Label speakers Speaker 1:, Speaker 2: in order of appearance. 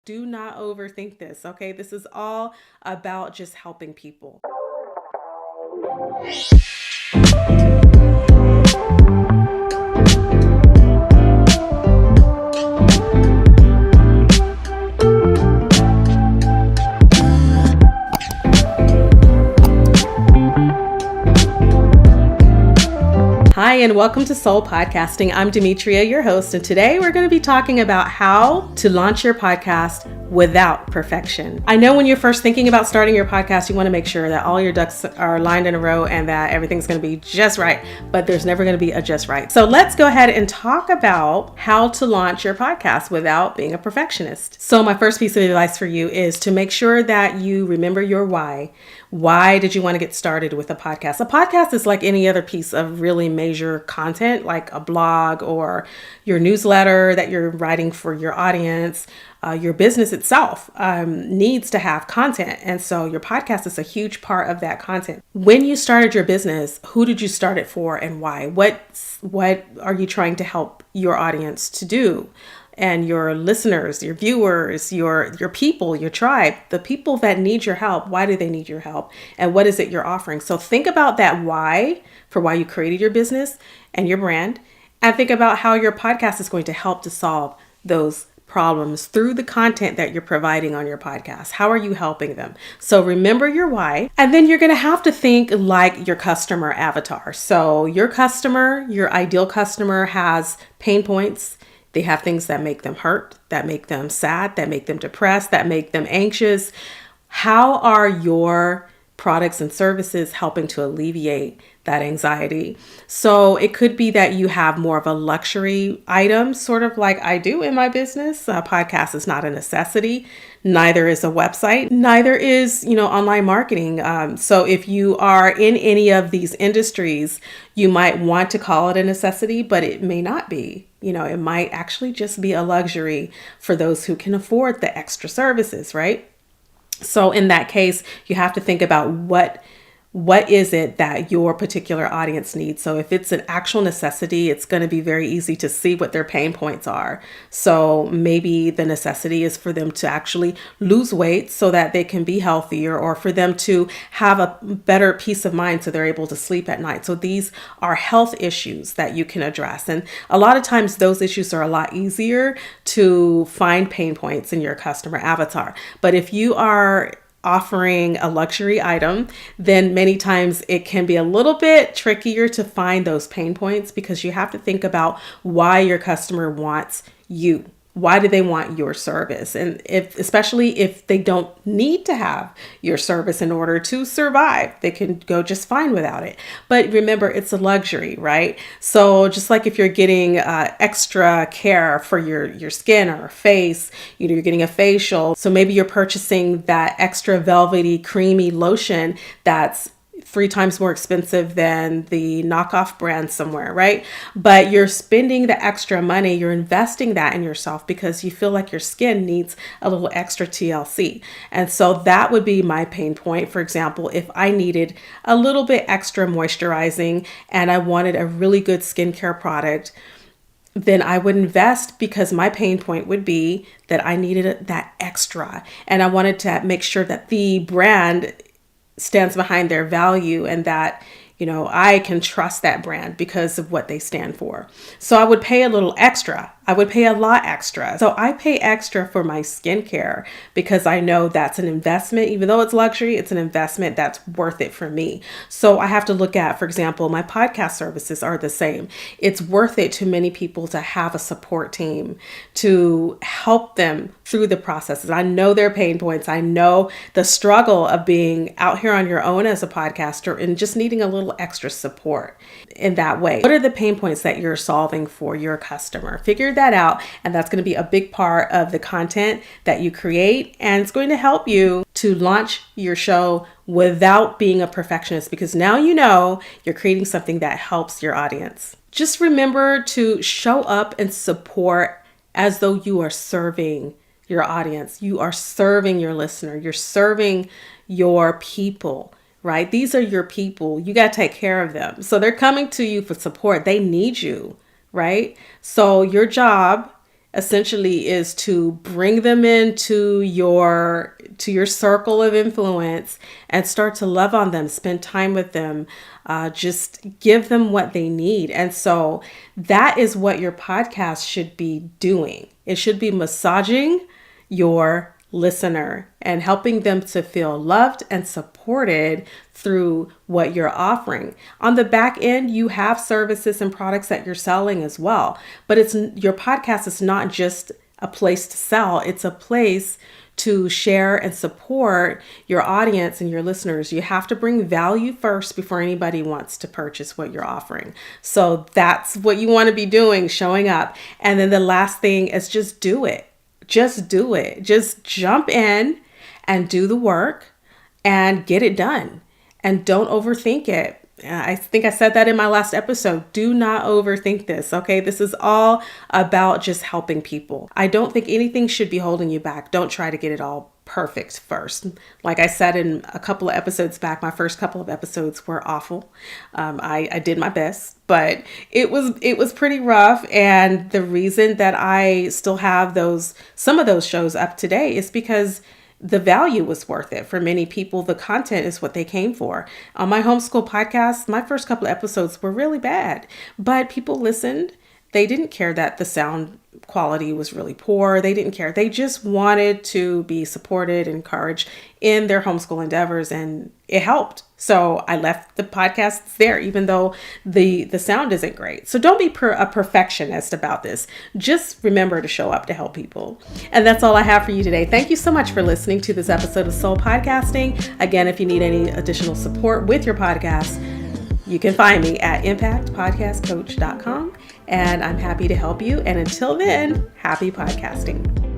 Speaker 1: Do not overthink this, okay? This is all about just helping people. Hi, and welcome to Soul Podcasting. I'm Demetria, your host, and today we're going to be talking about how to launch your podcast without perfection. I know when you're first thinking about starting your podcast, you want to make sure that all your ducks are lined in a row and that everything's going to be just right, but there's never going to be a just right. So let's go ahead and talk about how to launch your podcast without being a perfectionist. So my first piece of advice for you is to make sure that you remember your why. Why did you want to get started with a podcast? A podcast is like any other piece of really major content, like a blog or your newsletter that you're writing for your audience. Your business itself needs to have content. And so your podcast is a huge part of that content. When you started your business, who did you start it for and why? What are you trying to help your audience to do? And your listeners, your viewers, your people, your tribe, the people that need your help, why do they need your help? And what is it you're offering? So think about that why for why you created your business and your brand. And think about how your podcast is going to help to solve those problems through the content that you're providing on your podcast. How are you helping them? So remember your why, and then you're going to have to think like your customer avatar. So your customer, your ideal customer has pain points. They have things that make them hurt, that make them sad, that make them depressed, that make them anxious. How are your products and services helping to alleviate that anxiety? So it could be that you have more of a luxury item, sort of like I do in my business. A podcast is not a necessity. Neither is a website. Neither is, online marketing. So if you are in any of these industries, you might want to call it a necessity, but it may not be. It might actually just be a luxury for those who can afford the extra services, right? So in that case, you have to think about what is it that your particular audience needs. So if it's an actual necessity, it's going to be very easy to see what their pain points are. So maybe the necessity is for them to actually lose weight so that they can be healthier, or for them to have a better peace of mind so they're able to sleep at night. So these are health issues that you can address. And a lot of times those issues are a lot easier to find pain points in your customer avatar. But if you are offering a luxury item, then many times it can be a little bit trickier to find those pain points, because you have to think about why your customer wants you. Why do they want your service? And especially if they don't need to have your service in order to survive, they can go just fine without it. But remember, it's a luxury, right? So just like if you're getting extra care for your skin or face, you're getting a facial. So maybe you're purchasing that extra velvety, creamy lotion that's 3 times more expensive than the knockoff brand somewhere, right? But you're spending the extra money, you're investing that in yourself because you feel like your skin needs a little extra TLC. And so that would be my pain point. For example, if I needed a little bit extra moisturizing and I wanted a really good skincare product, then I would invest, because my pain point would be that I needed that extra. And I wanted to make sure that the brand stands behind their value and that, I can trust that brand because of what they stand for. So I would pay a little extra. I would pay a lot extra. So I pay extra for my skincare because I know that's an investment. Even though it's luxury, it's an investment that's worth it for me. So I have to look at, for example, my podcast services are the same. It's worth it to many people to have a support team to help them through the processes. I know their pain points. I know the struggle of being out here on your own as a podcaster and just needing a little extra support in that way. What are the pain points that you're solving for your customer? Figure that out. And that's going to be a big part of the content that you create. And it's going to help you to launch your show without being a perfectionist, because now you're creating something that helps your audience. Just remember to show up and support as though you are serving your audience. You are serving your listener. You're serving your people. Right? These are your people. You got to take care of them. So they're coming to you for support. They need you, right? So your job essentially is to bring them into your circle of influence and start to love on them, spend time with them, just give them what they need. And so that is what your podcast should be doing. It should be massaging your listener and helping them to feel loved and supported through what you're offering. On the back end, you have services and products that you're selling as well, but your podcast is not just a place to sell, it's a place to share and support your audience and your listeners. You have to bring value first before anybody wants to purchase what you're offering. So that's what you want to be doing, showing up. And then the last thing is just do it. Just do it. Just jump in and do the work and get it done. And don't overthink it. I think I said that in my last episode. Do not overthink this, okay? This is all about just helping people. I don't think anything should be holding you back. Don't try to get it all perfect first. Like I said in a couple of episodes back, my first couple of episodes were awful. I did my best, but it was pretty rough. And the reason that I still have some of those shows up today is because the value was worth it. For many people, the content is what they came for. On my homeschool podcast, my first couple of episodes were really bad, but people listened. They didn't care that the sound quality was really poor. They didn't care. They just wanted to be supported, encouraged in their homeschool endeavors, and it helped. So I left the podcasts there, even though the sound isn't great. So don't be a perfectionist about this. Just remember to show up to help people. And that's all I have for you today. Thank you so much for listening to this episode of Soul Podcasting. Again, if you need any additional support with your podcast, you can find me at impactpodcastcoach.com, and I'm happy to help you. And until then, happy podcasting.